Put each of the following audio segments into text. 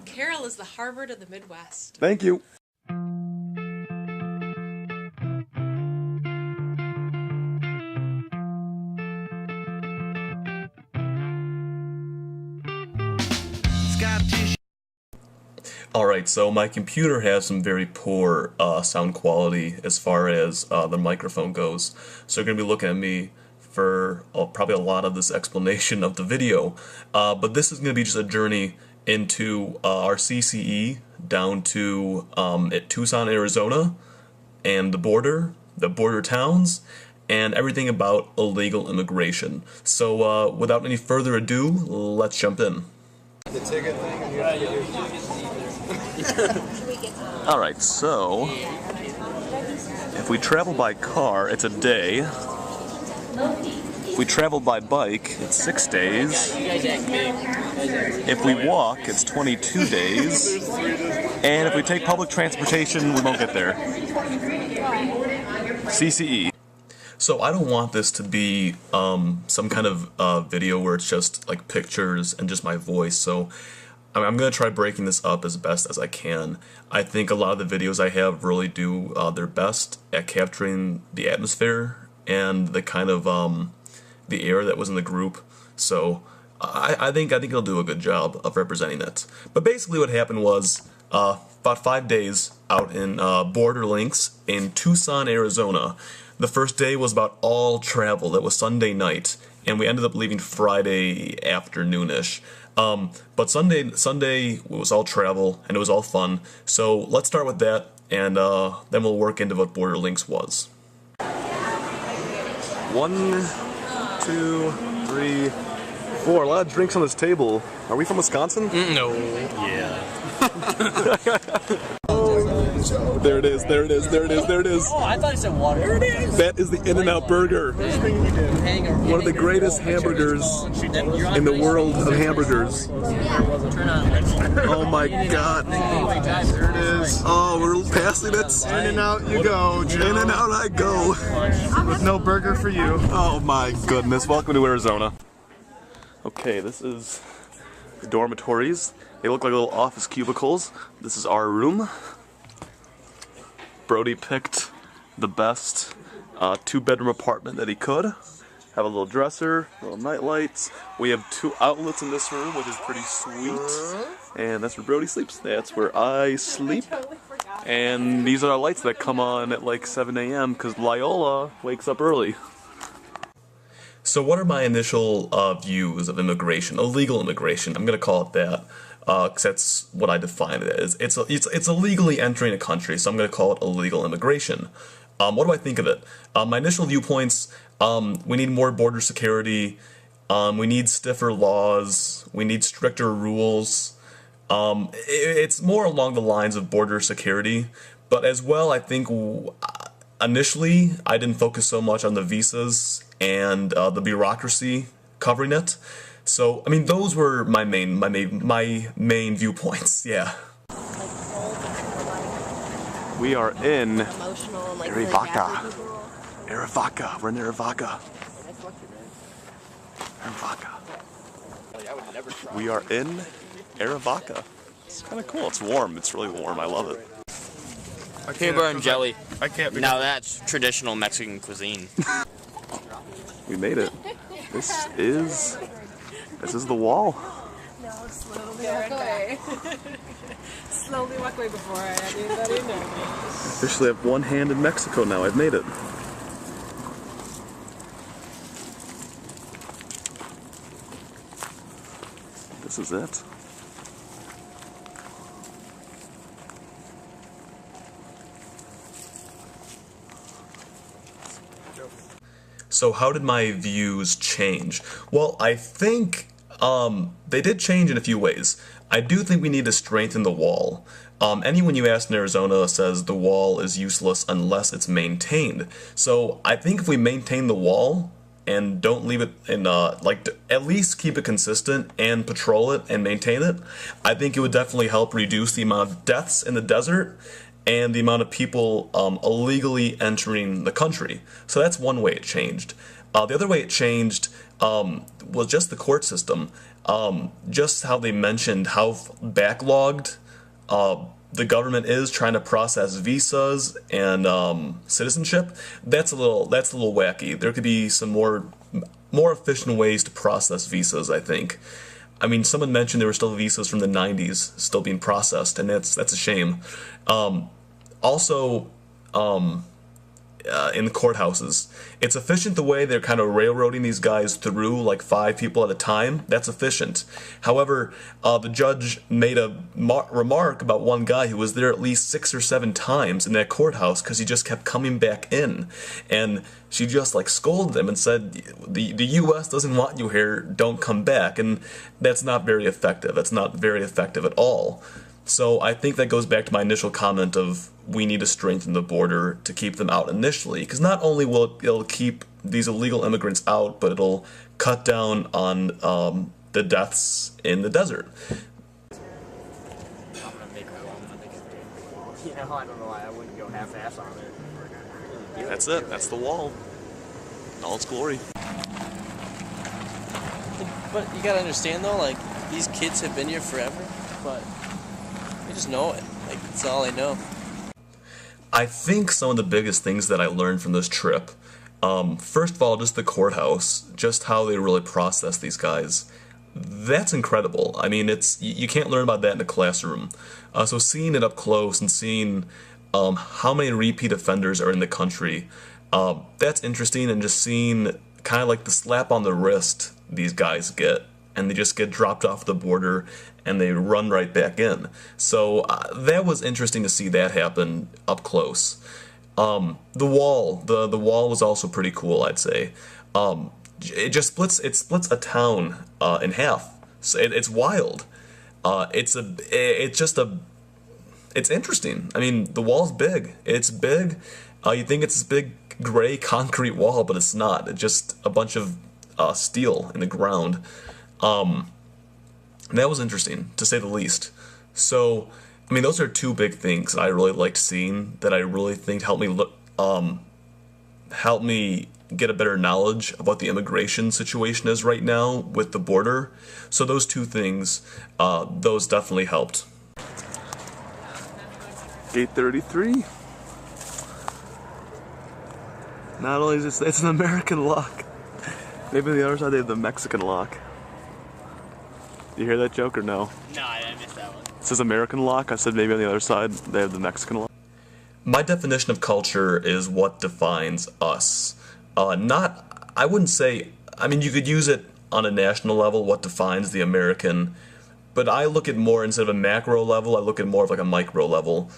Carroll is the Harvard of the Midwest. Thank you. Alright, so my computer has some very poor sound quality as far as the microphone goes. So you're going to be looking at me for probably a lot of this explanation of the video. But this is going to be just a journey into our CCE down to at Tucson, Arizona, and the border towns, and everything about illegal immigration. So without any further ado, let's jump in. The ticket thing and you have to Alright, so if we travel by car, it's a day. If we travel by bike, it's 6 days. If we walk, it's 22 days. And if we take public transportation, we won't get there. CCE. So I don't want this to be some kind of video where it's just like pictures and just my voice. So I'm going to try breaking this up as best as I can. I think a lot of the videos I have really do their best at capturing the atmosphere and the kind of the air that was in the group. So I think it'll do a good job of representing it. But basically what happened was about 5 days out in border links in Tucson, Arizona. The first day was about all travel. That was Sunday night, and we ended up leaving Friday afternoonish. But Sunday was all travel, and it was all fun. So let's start with that, and then we'll work into what Border Links was. 1, 2, 3, 4. A lot of drinks on this table. Are we from Wisconsin? No. Yeah. There it is, there it is, there it is, there it is. Oh, I thought it said water. There it is. That is the In-N-Out Burger. One of the greatest hamburgers in the world of hamburgers. Oh my god. There it is. Oh, we're passing it. In and out you go, Joe. In and out I go. With no burger for you. Oh my goodness. Welcome to Arizona. Okay, this is the dormitories. They look like little office cubicles. This is our room. Brody picked the best 2-bedroom apartment that he could. Have a little dresser, little night lights. We have 2 outlets in this room, which is pretty sweet. And that's where Brody sleeps. That's where I sleep. And these are our lights that come on at like 7 a.m. because Loyola wakes up early. So what are my initial views of immigration? Illegal immigration, I'm going to call it that. Because that's what I define it as. It's illegally entering a country, so I'm going to call it illegal immigration. What do I think of it? My initial viewpoints, we need more border security, we need stiffer laws, we need stricter rules. It's more along the lines of border security, but as well I think initially I didn't focus so much on the visas and the bureaucracy covering it. So, I mean, those were my main viewpoints, yeah. We are in Arivaca. Arivaca. We're in Arivaca. Arivaca. We are in Arivaca. It's kind of cool. It's warm. It's really warm. I love it. Peanut butter and jelly. I can't be. Now that's traditional Mexican cuisine. We made it. This is the wall. No, slowly walk away. Slowly walk away before I had anybody know me. I officially have one hand in Mexico now. I've made it. This is it. So how did my views change? Well, I think they did change in a few ways. I do think we need to strengthen the wall. Anyone you ask in Arizona says the wall is useless unless it's maintained. So I think if we maintain the wall and don't leave it in, at least keep it consistent and patrol it and maintain it, I think it would definitely help reduce the amount of deaths in the desert and the amount of people illegally entering the country. So that's one way it changed. The other way it changed was just the court system. just how they mentioned how backlogged the government is trying to process visas and citizenship. That's a little wacky. There could be some more efficient ways to process visas, I think. I mean, someone mentioned there were still visas from the 90s still being processed, and that's a shame. Also, in the courthouses, it's efficient the way they're kind of railroading these guys through, like 5 people at a time. That's efficient. However, the judge made a remark about one guy who was there at least 6 or 7 times in that courthouse because he just kept coming back in, and she just like scolded him and said, the U.S. doesn't want you here, don't come back. And that's not very effective. That's not very effective at all. So I think that goes back to my initial comment of we need to strengthen the border to keep them out initially, because not only will it'll keep these illegal immigrants out, but it'll cut down on the deaths in the desert. I'm gonna make my own. You know, I don't know why I wouldn't go half-ass on it. That's it. That's the wall. In all its glory. But you gotta understand though, like, these kids have been here forever, but they just know it. Like, that's all they know. I think some of the biggest things that I learned from this trip, first of all, just the courthouse, just how they really process these guys. That's incredible. I mean, you can't learn about that in a classroom. So seeing it up close and seeing how many repeat offenders are in the country, that's interesting, and just seeing kind of like the slap on the wrist these guys get, and they just get dropped off the border and they run right back in. So that was interesting to see that happen up close. The wall was also pretty cool, I'd say. It splits a town in half. So it's wild. It's interesting. I mean, the wall's big. It's big. You think it's this big gray concrete wall, but it's not. It's just a bunch of steel in the ground. That was interesting, to say the least. So, I mean, those are 2 big things that I really liked seeing, that I really think helped me get a better knowledge of what the immigration situation is right now with the border. So those 2 things, those definitely helped. Gate 33. Not only is it's an American lock. Maybe on the other side they have the Mexican lock. You hear that joke or no? No, I missed that one. It says American lock. I said maybe on the other side they have the Mexican lock. My definition of culture is what defines us. I wouldn't say, I mean, you could use it on a national level, what defines the American, but I look at more, instead of a macro level, I look at more of like a micro level.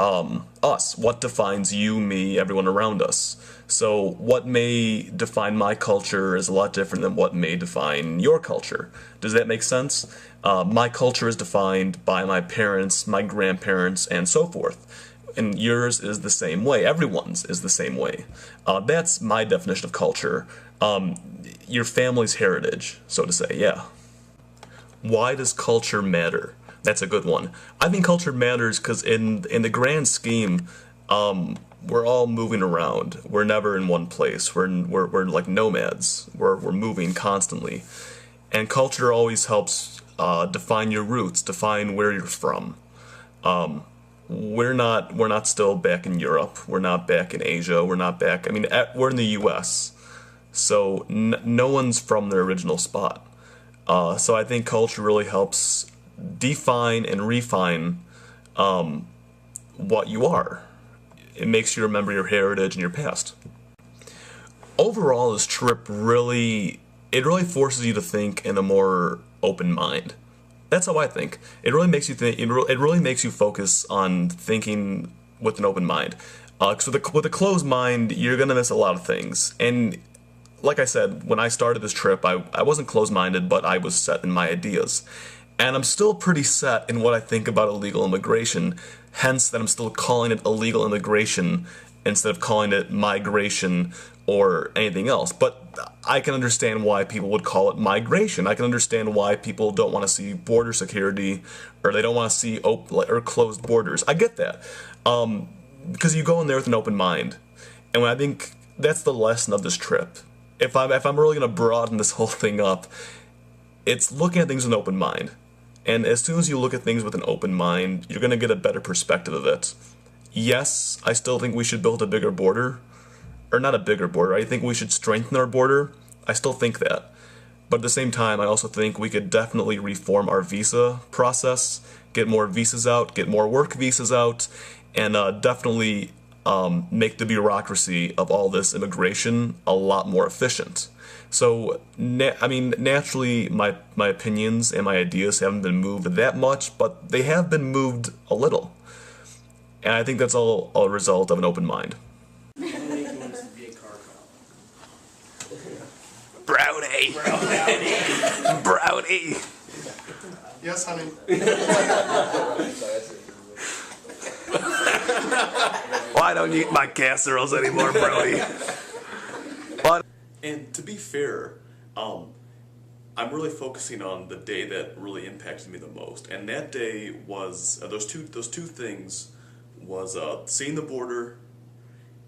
Us. What defines you, me, everyone around us. So what may define my culture is a lot different than what may define your culture. Does that make sense? My culture is defined by my parents, my grandparents, and so forth. And yours is the same way. Everyone's is the same way. That's my definition of culture. Your family's heritage, so to say, yeah. Why does culture matter? That's a good one. I think culture matters because in the grand scheme, we're all moving around. We're never in one place. We're like nomads. We're moving constantly, and culture always helps define your roots, define where you're from. We're not still back in Europe. We're not back in Asia. We're not back. I mean, we're in the U.S. So no one's from their original spot. So I think culture really helps define and refine what you are. It makes you remember your heritage and your past. Overall, this trip really forces you to think in a more open mind. That's how I think. It really makes you think. It really makes you focus on thinking with an open mind. Because with a closed mind, you're gonna miss a lot of things. And like I said, when I started this trip, I wasn't closed-minded, but I was set in my ideas. And I'm still pretty set in what I think about illegal immigration, hence that I'm still calling it illegal immigration instead of calling it migration or anything else. But I can understand why people would call it migration. I can understand why people don't want to see border security, or they don't want to see or closed borders. I get that. Because you go in there with an open mind. And I think that's the lesson of this trip. If I'm really going to broaden this whole thing up, it's looking at things with an open mind. And as soon as you look at things with an open mind, you're going to get a better perspective of it. Yes, I still think we should build a bigger border. Or not a bigger border, I think we should strengthen our border. I still think that. But at the same time, I also think we could definitely reform our visa process, get more visas out, get more work visas out, and definitely make the bureaucracy of all this immigration a lot more efficient. So, naturally, my opinions and my ideas haven't been moved that much, but they have been moved a little. And I think that's all a result of an open mind. Brownie! Brownie! Yes, honey. Well, I don't eat my casseroles anymore, Brownie. But, and to be fair, I'm really focusing on the day that really impacted me the most, and that day was those two things was seeing the border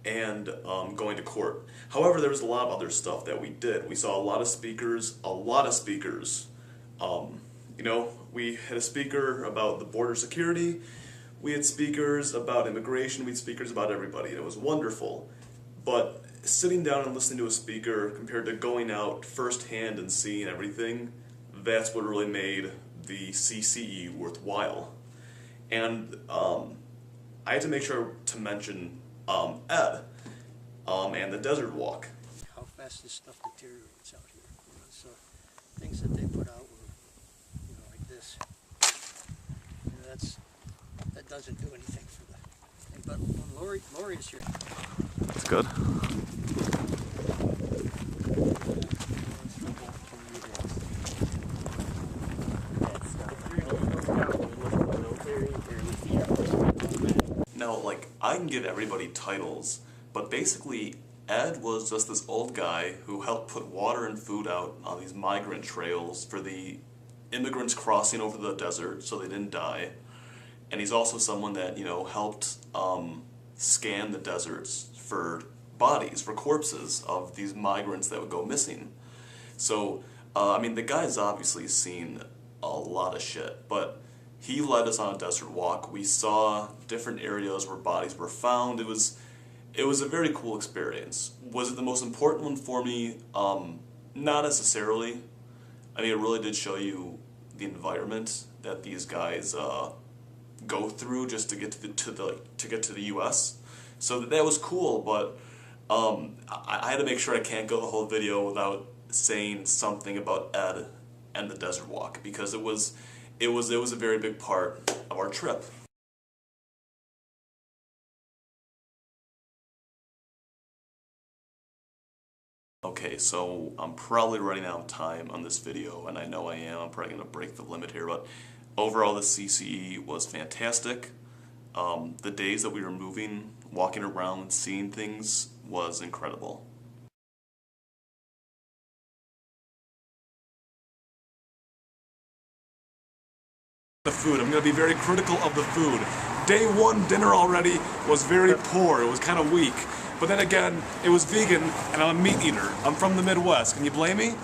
and going to court. However, there was a lot of other stuff that we did. We saw a lot of speakers. You know, we had a speaker about the border security. We had speakers about immigration. We had speakers about everybody. And it was wonderful. But sitting down and listening to a speaker compared to going out firsthand and seeing everything, that's what really made the CCE worthwhile. And I had to make sure to mention Ed and the desert walk. How fast this stuff deteriorates out here. So things that they put out were, like this. That doesn't do anything for the thing. But when Lori is here. That's good. Now, like, I can give everybody titles, but basically Ed was just this old guy who helped put water and food out on these migrant trails for the immigrants crossing over the desert so they didn't die. And he's also someone that, helped scan the deserts for bodies, for corpses of these migrants that would go missing. So, the guy's obviously seen a lot of shit, but he led us on a desert walk. We saw different areas where bodies were found. It was a very cool experience. Was it the most important one for me? Not necessarily. It really did show you the environment that these guys go through just to get to the U.S. So that was cool, but I had to make sure I can't go the whole video without saying something about Ed and the desert walk, because it was a very big part of our trip. Okay, so I'm probably running out of time on this video, and I know I am. I'm probably going to break the limit here, but overall the CCE was fantastic. The days that we were moving, walking around, seeing things was incredible. The food. I'm going to be very critical of the food. Day one dinner already was very poor. It was kind of weak. But then again, it was vegan, and I'm a meat eater. I'm from the Midwest. Can you blame me?